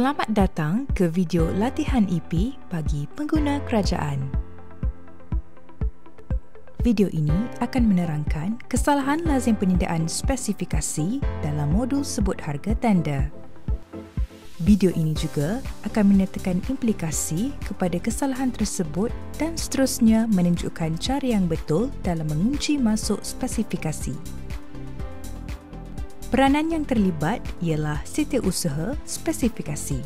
Selamat datang ke video latihan EP bagi pengguna kerajaan. Video ini akan menerangkan kesalahan lazim penyediaan spesifikasi dalam modul sebut harga tender. Video ini juga akan menyertakan implikasi kepada kesalahan tersebut dan seterusnya menunjukkan cara yang betul dalam mengunci masuk spesifikasi. Peranan yang terlibat ialah setiausaha spesifikasi.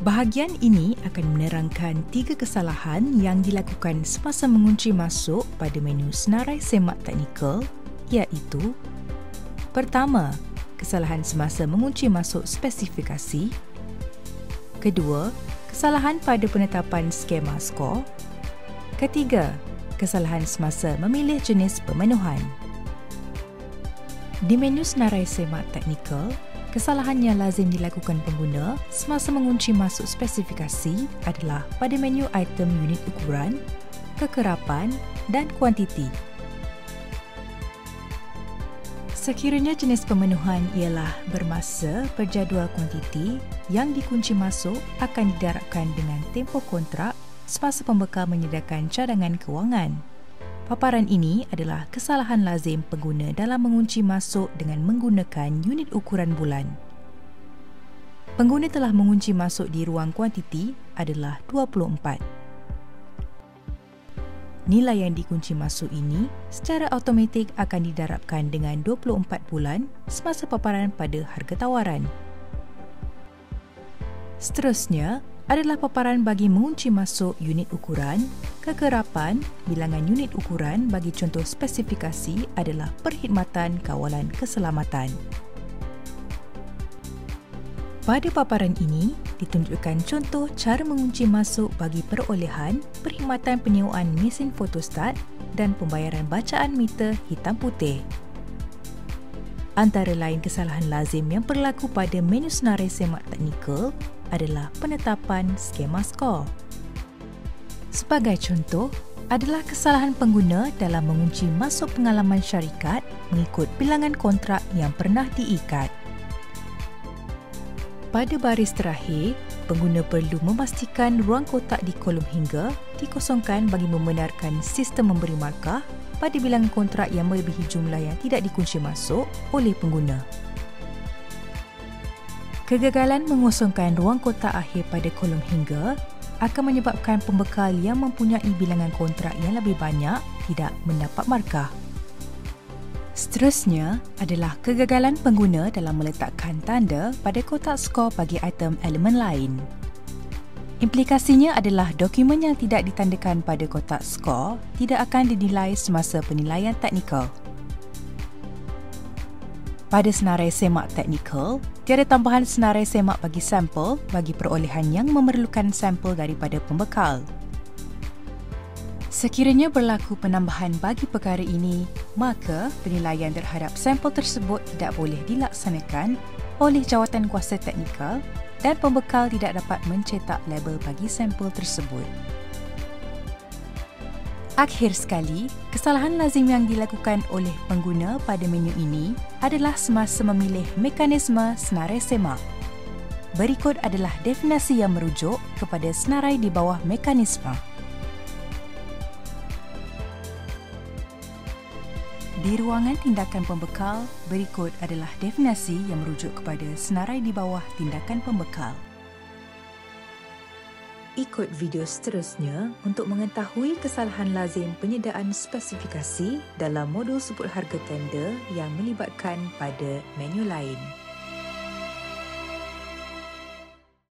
Bahagian ini akan menerangkan 3 kesalahan yang dilakukan semasa mengunci masuk pada menu senarai semak teknikal, iaitu: pertama, kesalahan semasa mengunci masuk spesifikasi. Kedua, kesalahan pada penetapan skema skor. Ketiga, kesalahan semasa memilih jenis pemenuhan. Di menu senarai semak teknikal, kesalahan yang lazim dilakukan pengguna semasa mengunci masuk spesifikasi adalah pada menu item unit ukuran, kekerapan dan kuantiti. Sekiranya jenis pemenuhan ialah bermasa berjadual kuantiti, yang dikunci masuk akan didarabkan dengan tempoh kontrak semasa pembekal menyediakan cadangan kewangan. Paparan ini adalah kesalahan lazim pengguna dalam mengunci masuk dengan menggunakan unit ukuran bulan. Pengguna telah mengunci masuk di ruang kuantiti adalah 24. Nilai yang dikunci masuk ini secara automatik akan didarabkan dengan 24 bulan semasa paparan pada harga tawaran. Seterusnya adalah paparan bagi mengunci masuk unit ukuran, kekerapan, bilangan unit ukuran bagi contoh spesifikasi adalah perkhidmatan kawalan keselamatan. Pada paparan ini, ditunjukkan contoh cara mengunci masuk bagi perolehan, perkhidmatan penyewaan mesin fotostat dan pembayaran bacaan meter hitam putih. Antara lain kesalahan lazim yang berlaku pada menu senarai semak teknikal adalah penetapan skema skor. Sebagai contoh, adalah kesalahan pengguna dalam mengunci masuk pengalaman syarikat mengikut bilangan kontrak yang pernah diikat. Pada baris terakhir, pengguna perlu memastikan ruang kotak di kolom hingga dikosongkan bagi membenarkan sistem memberi markah pada bilangan kontrak yang melebihi jumlah yang tidak dikunci masuk oleh pengguna. Kegagalan mengosongkan ruang kotak akhir pada kolom hingga akan menyebabkan pembekal yang mempunyai bilangan kontrak yang lebih banyak tidak mendapat markah. Seterusnya adalah kegagalan pengguna dalam meletakkan tanda pada kotak skor bagi item elemen lain. Implikasinya adalah dokumen yang tidak ditandakan pada kotak skor tidak akan dinilai semasa penilaian teknikal. Pada senarai semak teknikal, tiada tambahan senarai semak bagi sampel bagi perolehan yang memerlukan sampel daripada pembekal. Sekiranya berlaku penambahan bagi perkara ini, maka penilaian terhadap sampel tersebut tidak boleh dilaksanakan oleh jawatan kuasa teknikal dan pembekal tidak dapat mencetak label bagi sampel tersebut. Akhir sekali, kesalahan lazim yang dilakukan oleh pengguna pada menu ini adalah semasa memilih mekanisme senarai semak. Berikut adalah definisi yang merujuk kepada senarai di bawah mekanisme. Di ruangan tindakan pembekal, berikut adalah definisi yang merujuk kepada senarai di bawah tindakan pembekal. Ikut video seterusnya untuk mengetahui kesalahan lazim penyediaan spesifikasi dalam modul sebut harga tender yang melibatkan pada menu lain.